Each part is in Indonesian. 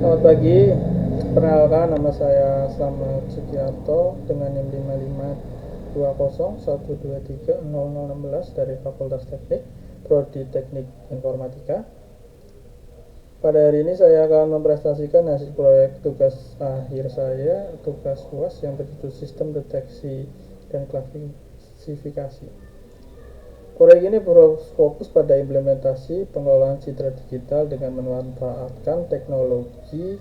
Selamat pagi, perkenalkan nama saya Slamet Sugiarto dengan NIM 5520123016 dari Fakultas Teknik, Prodi Teknik Informatika. Pada hari ini saya akan mempresentasikan hasil proyek tugas akhir saya, tugas UAS yang berjudul Sistem Deteksi dan Klasifikasi. Proyek ini berfokus pada implementasi pengelolaan citra digital dengan memanfaatkan teknologi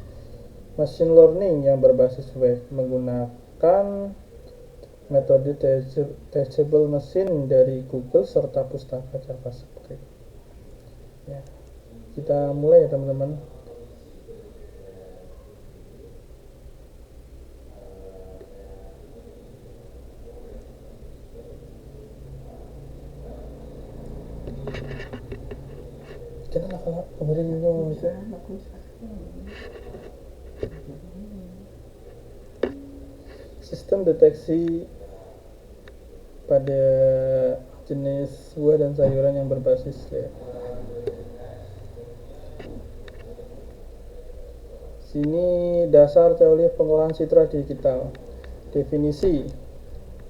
machine learning yang berbasis web menggunakan metode teachable machine dari Google serta pustaka JavaScript. Ya, kita mulai ya teman-teman. Kita nakala kemarin yung sistem deteksi pada jenis buah dan sayuran yang berbasis lab. Sini dasar teori pengolahan citra digital. Definisi: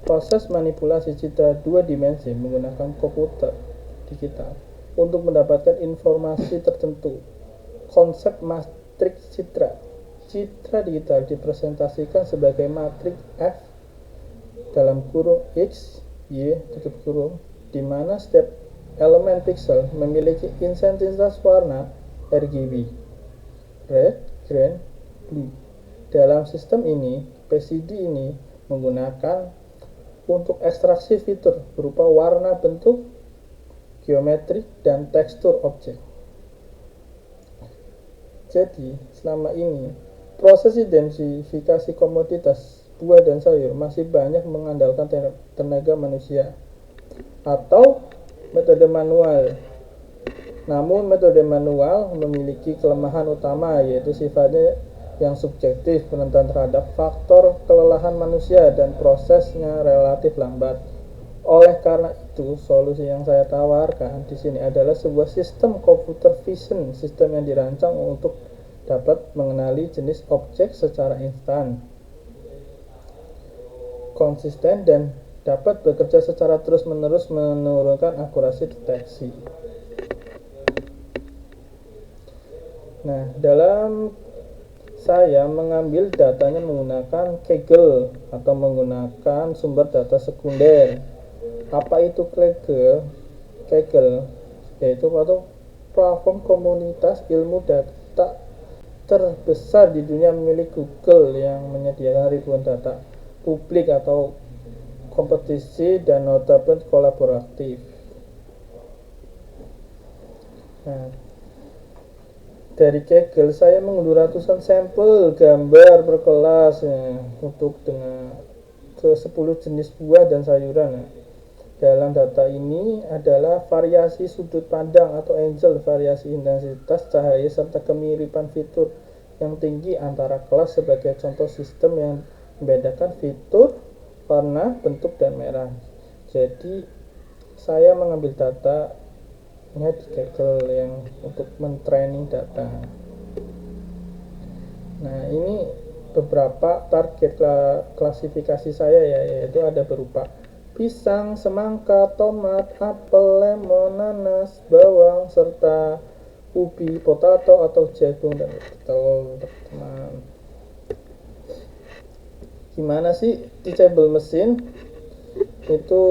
proses manipulasi citra dua dimensi menggunakan komputer digital untuk mendapatkan informasi tertentu. Konsep matriks citra. Citra digital dipresentasikan sebagai matriks F dalam kurung X, Y, tutup kurung, di mana setiap elemen pixel memiliki intensitas warna RGB, red, green, blue. Dalam sistem ini, PCD ini menggunakan untuk ekstraksi fitur berupa warna, bentuk, geometri, dan tekstur objek. Jadi, selama ini, proses identifikasi komoditas buah dan sayur masih banyak mengandalkan tenaga manusia atau metode manual. Namun, metode manual memiliki kelemahan utama, yaitu sifatnya yang subjektif, rentan terhadap faktor kelelahan manusia, dan prosesnya relatif lambat. Oleh karena itu, solusi yang saya tawarkan di sini adalah sebuah sistem computer vision, sistem yang dirancang untuk dapat mengenali jenis objek secara instan, konsisten, dan dapat bekerja secara terus-menerus menurunkan akurasi deteksi. Nah, dalam saya mengambil datanya menggunakan Kaggle atau menggunakan sumber data sekunder. Apa itu Kaggle? Kaggle yaitu platform komunitas ilmu data terbesar di dunia milik Google yang menyediakan ribuan data publik atau kompetisi dan notabene kolaboratif. Nah, dari Kaggle saya mengunduh ratusan sampel gambar berkelas untuk dengan ke 10 jenis buah dan sayuran. Dalam data ini adalah variasi sudut pandang atau angle, variasi intensitas cahaya, serta kemiripan fitur yang tinggi antara kelas sebagai contoh sistem yang membedakan fitur, warna, bentuk, dan merah. Jadi saya mengambil datanya di Kaggle yang untuk mentraining data. Nah, ini beberapa target klasifikasi saya ya, yaitu ada berupa pisang, semangka, tomat, apel, lemon, nanas, bawang, serta ubi, potato atau jagung dan betul teman. Gimana sih teachable machine? Itu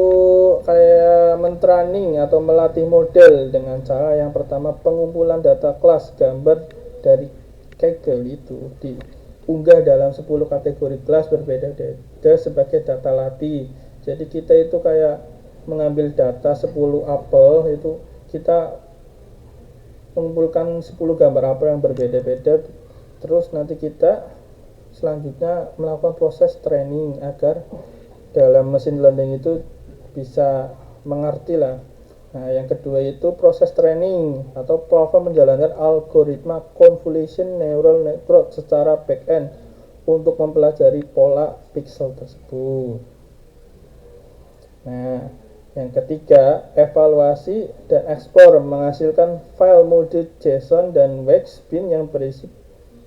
kayak mentraining atau melatih model dengan cara yang pertama pengumpulan data kelas gambar dari Kaggle itu diunggah dalam 10 kategori kelas berbeda-beda sebagai data latih. Jadi kita itu kayak mengambil data 10 apel, itu kita mengumpulkan 10 gambar apel yang berbeda-beda, terus nanti kita selanjutnya melakukan proses training agar dalam mesin learning itu bisa mengerti lah. Nah, yang kedua itu proses training atau platform menjalankan algoritma convolution neural network secara back-end untuk mempelajari pola pixel tersebut. Nah, yang ketiga, evaluasi dan ekspor menghasilkan file mode JSON dan WX bin yang berisi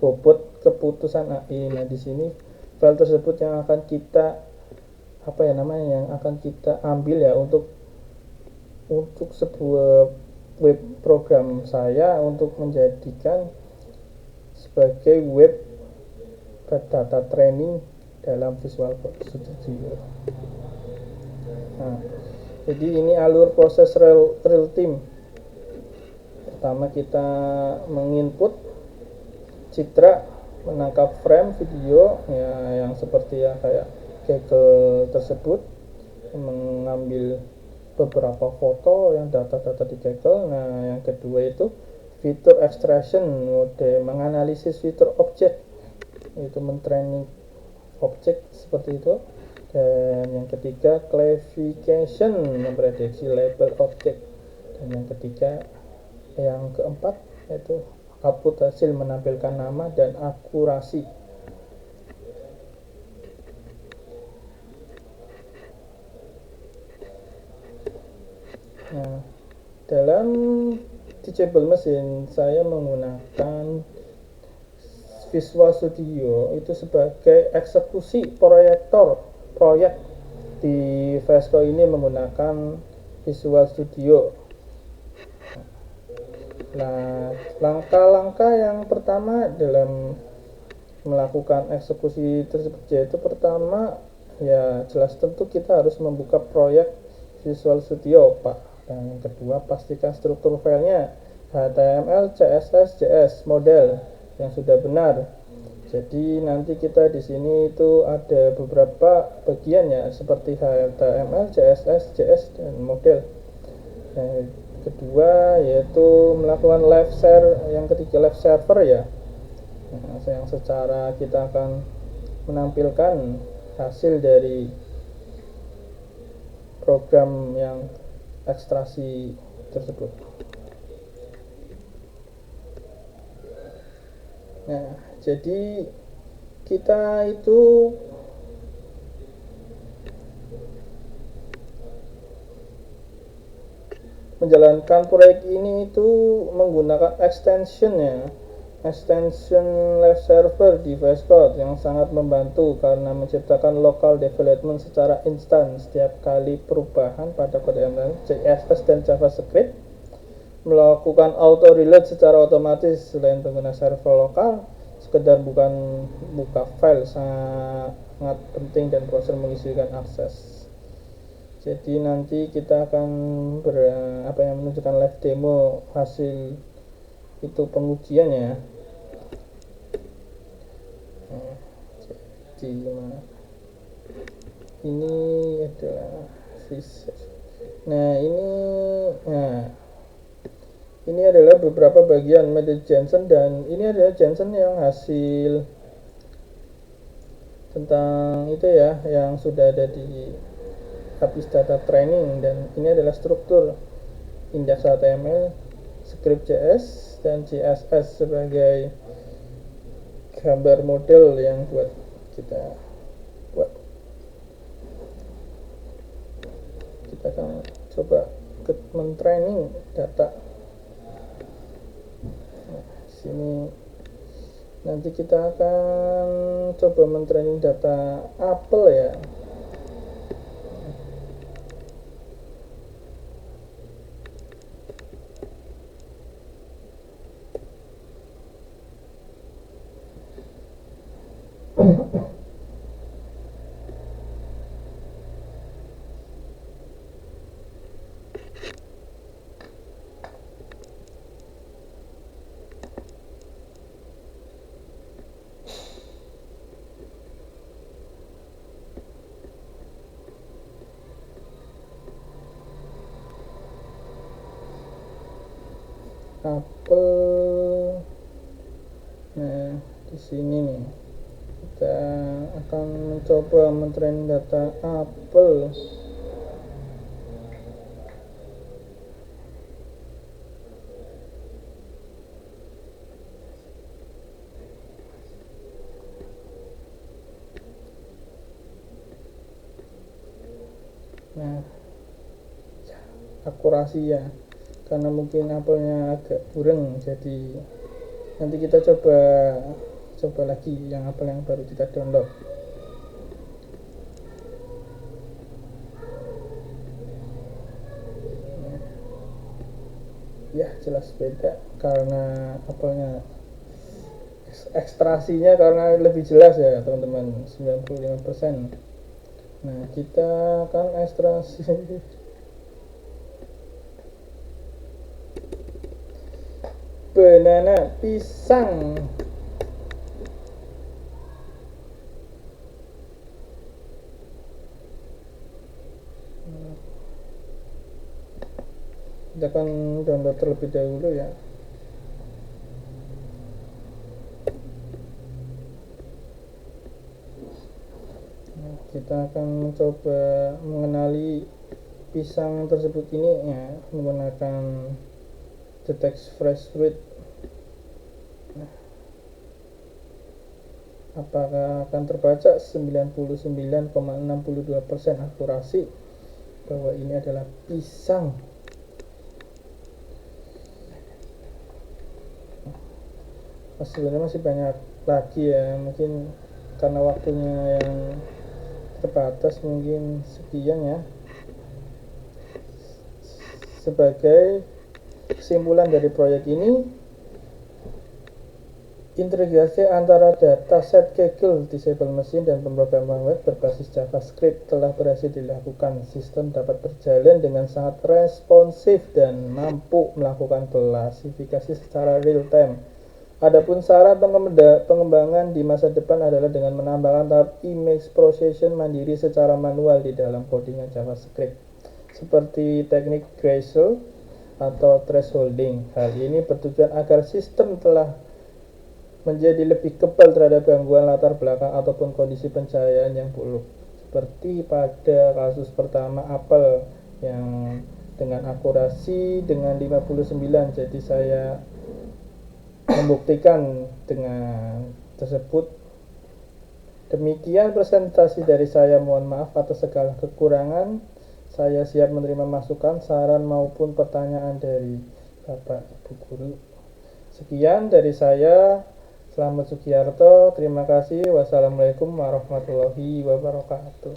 bobot keputusan AI. Nah, di sini file tersebut yang akan kita yang akan kita ambil ya untuk sebuah web program saya untuk menjadikan sebagai web data training dalam Visual Studio. Nah, jadi ini alur proses real time. Pertama kita menginput citra, menangkap frame video ya yang seperti ya kayak Kaggle tersebut, mengambil beberapa foto yang data-data di Kaggle. Nah, yang kedua itu fitur extraction, mode menganalisis fitur objek, itu mentraining objek seperti itu. Dan yang ketiga classification, memprediksi label objek. Dan yang keempat yaitu output hasil, menampilkan nama dan akurasi. Nah, dalam teachable machine saya menggunakan Visual Studio itu sebagai eksekusi proyek di Vesco ini menggunakan Visual Studio. Nah, langkah-langkah yang pertama dalam melakukan eksekusi tersebut yaitu pertama ya jelas tentu kita harus membuka proyek Visual Studio Pak. Dan yang kedua pastikan struktur filenya HTML, CSS, JS model yang sudah benar. Jadi nanti kita di sini itu ada beberapa bagian ya seperti HTML, CSS, JS dan model. Yang kedua yaitu melakukan live share, yang ketiga live server ya. Nah, yang secara kita akan menampilkan hasil dari program yang ekstraksi tersebut. Nah, jadi kita itu menjalankan proyek ini itu menggunakan extension live server di VS Code yang sangat membantu karena menciptakan local development secara instan setiap kali perubahan pada kode HTML, CSS dan JavaScript, melakukan auto reload secara otomatis. Selain pengguna server lokal, sekedar buka file sangat penting dan proses mengisikan akses. Jadi nanti kita akan menunjukkan live demo hasil itu pengujian ya. Jadi ini adalah ini adalah beberapa bagian metode Jensen, dan ini adalah Jensen yang hasil tentang itu ya yang sudah ada di habis data training. Dan ini adalah struktur indeks HTML, script JS dan CSS sebagai gambar model yang kita akan coba mentraining data. Nah, sini nanti kita akan coba mentraining data apel ya. apel. Nah, di sini nih kita akan mencoba men-training data apel. Nah, akurasi ya, karena mungkin apelnya agak kurang, jadi nanti kita coba lagi yang apel yang baru kita download. Ya, jelas beda karena apelnya ekstrasinya karena lebih jelas ya teman-teman, 95%. Nah, kita akan ekstrasi banana pisang. Kita akan download terlebih dahulu ya. Nah, kita akan mencoba mengenali pisang tersebut ini ya menggunakan detect fresh fruit. Nah, apakah akan terbaca 99,62% akurasi bahwa ini adalah pisang. Sebenarnya masih banyak lagi ya, mungkin karena waktunya yang terbatas mungkin sekian ya. Sebagai kesimpulan dari proyek ini, integrasi antara dataset Kaggle, disable machine, dan pemrograman web berbasis JavaScript telah berhasil dilakukan. Sistem dapat berjalan dengan sangat responsif dan mampu melakukan klasifikasi secara real time. Adapun syarat pengembangan di masa depan adalah dengan menambahkan tahap image processing mandiri secara manual di dalam codingan JavaScript, seperti teknik Gradle atau thresholding. Hal ini bertujuan agar sistem telah menjadi lebih kebal terhadap gangguan latar belakang ataupun kondisi pencahayaan yang buruk, seperti pada kasus pertama apel yang dengan akurasi dengan 59. Jadi saya membuktikan dengan tersebut. Demikian presentasi dari saya, mohon maaf atas segala kekurangan. Saya siap menerima masukan, saran maupun pertanyaan dari Bapak Ibu Guru. Sekian dari saya, Slamet Sugiarto, terima kasih. Wassalamualaikum warahmatullahi wabarakatuh.